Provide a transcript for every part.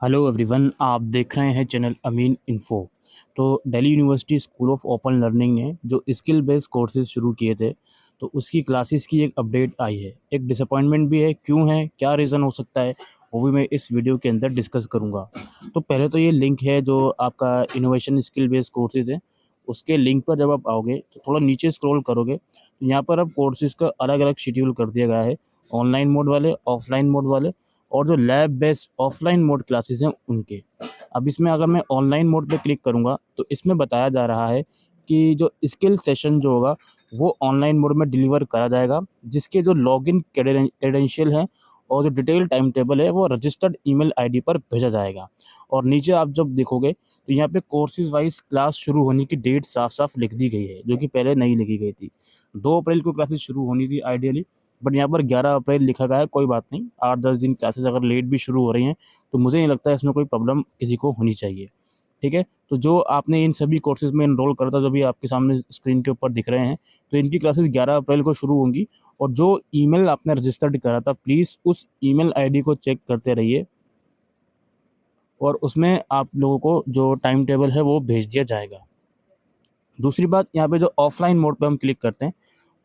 Hello everyone, आप देख रहे हैं चैनल अमीन इन्फो। तो Delhi university school of open learning ने जो स्किल बेस्ड कोर्सेज शुरू किए थे, तो उसकी क्लासेस की एक अपडेट आई है। एक डिसअपॉइंटमेंट भी है, क्यों है, क्या रीज़न हो सकता है, वो भी मैं इस वीडियो के अंदर डिस्कस करूंगा। तो पहले तो ये लिंक है जो आपका इनोवेशन स्किल बेस्ड कोर्सेज है, उसके लिंक पर जब आप आओगे तो थोड़ा नीचे स्क्रॉल करोगे तो यहाँ पर अब कोर्सेज का अलग अलग शेड्यूल कर दिया गया है। ऑनलाइन मोड वाले, ऑफलाइन मोड वाले और जो lab based offline mode classes हैं उनके। अब इसमें अगर मैं ऑनलाइन मोड पे क्लिक करूँगा तो इसमें बताया जा रहा है कि जो स्किल सेशन जो होगा वो ऑनलाइन मोड में डिलीवर करा जाएगा, जिसके जो लॉगिन क्रेडेंशियल हैं और जो डिटेल टाइम टेबल है वो रजिस्टर्ड ईमेल आईडी पर भेजा जाएगा। और नीचे आप जब देखोगे तो यहाँ पे कोर्सेज वाइज क्लास शुरू होने की डेट साफ साफ लिख दी गई है, जो कि पहले नहीं लिखी गई थी। 2 अप्रैल को क्लासेस शुरू होनी थी आइडियली, बट यहाँ पर 11 अप्रैल लिखा गया है। कोई बात नहीं, 8-10 दिन क्लासेस अगर लेट भी शुरू हो रही हैं तो मुझे नहीं लगता है इसमें कोई प्रॉब्लम किसी को होनी चाहिए। ठीक है, तो जो आपने इन सभी कोर्सेज में एनरोल करा था, जो भी आपके सामने स्क्रीन के ऊपर दिख रहे हैं, तो इनकी क्लासेस 11 अप्रैल को शुरू होंगी। और जो ईमेल आपने रजिस्टर्ड करा था, प्लीज़ उस ईमेल आईडी को चेक करते रहिए और उसमें आप लोगों को जो टाइम टेबल है वो भेज दिया जाएगा। दूसरी बात, यहाँ पे जो ऑफलाइन मोड पे हम क्लिक करते हैं,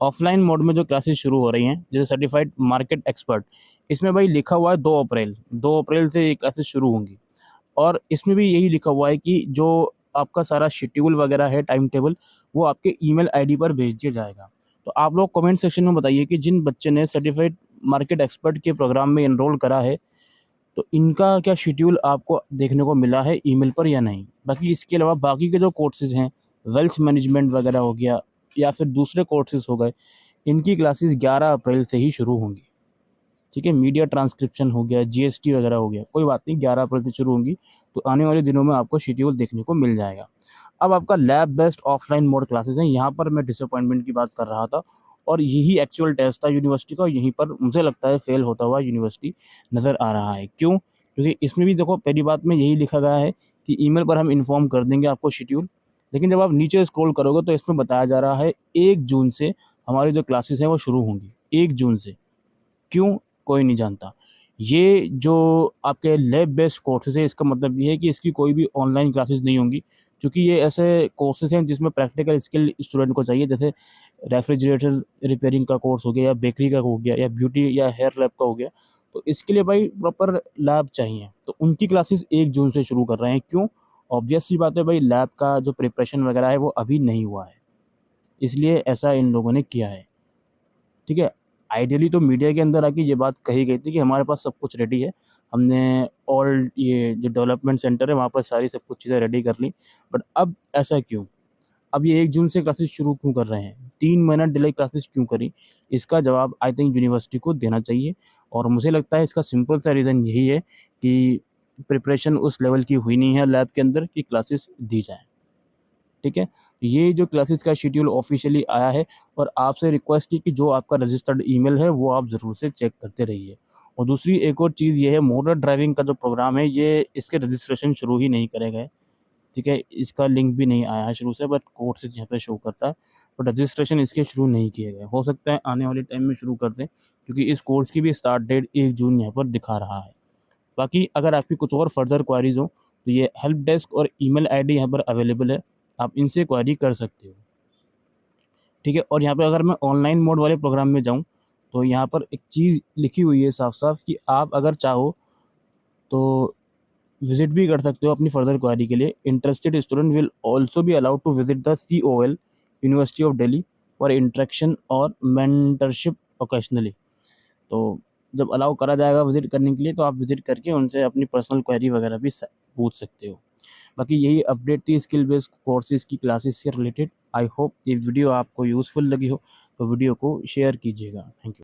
ऑफलाइन मोड में जो क्लासेस शुरू हो रही हैं जैसे सर्टिफाइड मार्केट एक्सपर्ट, इसमें भाई लिखा हुआ है 2 अप्रैल, 2 अप्रैल से ये क्लासेस शुरू होंगी। और इसमें भी यही लिखा हुआ है कि जो आपका सारा शेड्यूल वगैरह है, टाइम टेबल, वो आपके ईमेल आईडी पर भेज दिया जाएगा। तो आप लोग कमेंट सेक्शन में बताइए कि जिन बच्चे ने सर्टिफाइड मार्केट एक्सपर्ट के प्रोग्राम में एनरोल करा है, तो इनका क्या शेड्यूल आपको देखने को मिला है ईमेल पर या नहीं। बाकी इसके अलावा बाकी के जो कोर्सेज़ हैं, वेल्थ मैनेजमेंट वगैरह हो गया या फिर दूसरे कोर्सेज़ हो गए, इनकी क्लासेस 11 अप्रैल से ही शुरू होंगी। ठीक है, मीडिया ट्रांसक्रिप्शन हो गया, जीएसटी वगैरह हो गया, कोई बात नहीं, 11 अप्रैल से शुरू होंगी। तो आने वाले दिनों में आपको शेड्यूल देखने को मिल जाएगा। अब आपका lab based offline mode classes हैं, यहाँ पर मैं डिसअपॉइंटमेंट की बात कर रहा था और यही एक्चुअल टेस्ट था यूनिवर्सिटी का, यहीं पर मुझे लगता है फेल होता हुआ यूनिवर्सिटी नज़र आ रहा है। क्यों? क्योंकि इसमें भी देखो, पहली बात में यही लिखा गया है कि ईमेल पर हम इन्फॉर्म कर देंगे आपको शेड्यूल, लेकिन जब आप नीचे स्क्रॉल करोगे तो इसमें बताया जा रहा है 1 जून से हमारी जो क्लासेस हैं वो शुरू होंगी। 1 जून से क्यों? कोई नहीं जानता। ये जो आपके लैब बेस्ड कोर्सेज है, इसका मतलब ये है कि इसकी कोई भी ऑनलाइन क्लासेस नहीं होंगी, क्योंकि ये ऐसे कोर्सेज हैं जिसमें प्रैक्टिकल स्किल स्टूडेंट को चाहिए। जैसे रेफ्रिजरेटर रिपेयरिंग का कोर्स हो गया, या बेकरी का हो गया, या ब्यूटी या हेयर लैब का हो गया, तो इसके लिए भाई प्रॉपर लैब चाहिए। तो उनकी क्लासेस 1 जून से शुरू कर रहे हैं। क्यों? ऑब्वियस सी बात है भाई, लैब का जो प्रिपरेशन वगैरह है वो अभी नहीं हुआ है, इसलिए ऐसा इन लोगों ने किया है। ठीक है, आइडियली तो मीडिया के अंदर आके ये बात कही गई थी कि हमारे पास सब कुछ रेडी है, हमने ऑल ये जो डेवलपमेंट सेंटर है वहाँ पर सारी सब कुछ चीज़ें रेडी कर ली। बट अब ऐसा क्यों? अब ये 1 जून से क्लासेस शुरू क्यों कर रहे हैं? 3 महीना डिले क्लासेस क्यों करी? इसका जवाब आई थिंक यूनिवर्सिटी को देना चाहिए। और मुझे लगता है इसका सिंपल सा रीज़न यही है कि प्रिपरेशन उस लेवल की हुई नहीं है लैब के अंदर कि क्लासेस दी जाएँ। ठीक है? ये जो क्लासेस का शेड्यूल ऑफ़िशियली आया है, और आपसे रिक्वेस्ट है कि जो आपका रजिस्टर्ड ईमेल है वो आप ज़रूर से चेक करते रहिए। और दूसरी एक और चीज़ ये है, मोटर ड्राइविंग का जो प्रोग्राम है, ये इसके रजिस्ट्रेशन शुरू ही नहीं करे गए। ठीक है? इसका लिंक भी नहीं आया है शुरू से, बट कोर्सेज़ यहाँ पे शो करता है, बट रजिस्ट्रेशन इसके शुरू नहीं किए गए। हो सकता है आने वाले टाइम में शुरू कर दें, क्योंकि इस कोर्स की भी स्टार्ट डेट 1 जून यहाँ पर दिखा रहा है। बाकी अगर आपकी कुछ और फर्दर क्वेरीज़ हो तो ये हेल्प डेस्क और ईमेल आईडी यहाँ पर अवेलेबल है, आप इनसे क्वेरी कर सकते हो। ठीक है, और यहाँ पे अगर मैं ऑनलाइन मोड वाले प्रोग्राम में जाऊँ तो यहाँ पर एक चीज़ लिखी हुई है साफ-साफ कि आप अगर चाहो तो विज़िट भी कर सकते हो अपनी फर्दर क्वेरी के लिए। Interested student will also be allowed to visit the COL University of Delhi for interaction और मेंटरशिप ओकेशनली। तो जब अलाउ करा जाएगा विज़िट करने के लिए, तो आप विज़िट करके उनसे अपनी पर्सनल क्वेरी वगैरह भी पूछ सकते हो। बाकी यही अपडेट थी स्किल बेस्ड कोर्सेज़ की क्लासेस से रिलेटेड। आई होप ये वीडियो आपको यूज़फुल लगी हो, तो वीडियो को शेयर कीजिएगा। Thank you.